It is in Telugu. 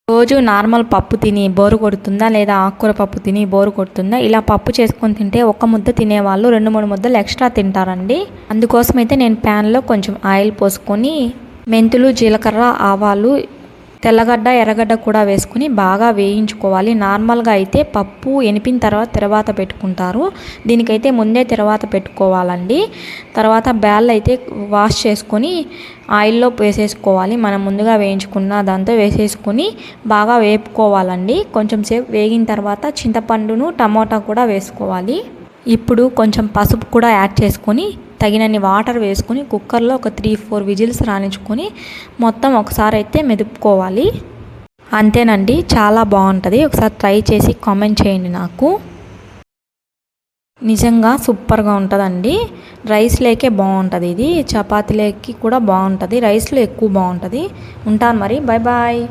రోజు నార్మల్ పప్పు తిని బోరు కొడుతుందా, లేదా ఆకుకూర పప్పు తిని బోరు కొడుతుందా? ఇలా పప్పు చేసుకొని తింటే ఒక్క ముద్ద తినేవాళ్ళు 2-3 ముద్దలు ఎక్స్ట్రా తింటారండి. అందుకోసమైతే నేను ప్యాన్లో కొంచెం ఆయిల్ పోసుకొని మెంతులు, జీలకర్ర, ఆవాలు, తెల్లగడ్డ, ఎర్రగడ్డ కూడా వేసుకుని బాగా వేయించుకోవాలి. నార్మల్గా అయితే పప్పు ఎనిపిన తర్వాత పెట్టుకుంటారు. దీనికైతే ముందే తర్వాత పెట్టుకోవాలండి. తర్వాత బ్యాళ్ళు అయితే వాష్ చేసుకొని ఆయిల్లో వేసేసుకోవాలి. మనం ముందుగా వేయించుకున్న దాంతో వేసేసుకొని బాగా వేపుకోవాలండి. కొంచెం సేపు వేగిన తర్వాత చింతపండును, టమోటా కూడా వేసుకోవాలి. ఇప్పుడు కొంచెం పసుపు కూడా యాడ్ చేసుకొని తగినన్ని వాటర్ వేసుకొని కుక్కర్లో ఒక 3-4 విజిల్స్ రానించుకొని మొత్తం ఒకసారి అయితే మెదుపుకోవాలి. అంతేనండి, చాలా బాగుంటుంది. ఒకసారి ట్రై చేసి కామెంట్ చేయండి నాకు. నిజంగా సూపర్గా ఉంటుందండి. రైస్లోకే బాగుంటుంది, ఇది చపాతీలోకి కూడా బాగుంటుంది, రైస్లో ఎక్కువ బాగుంటుంది. ఉంటాను మరి, బాయ్ బాయ్.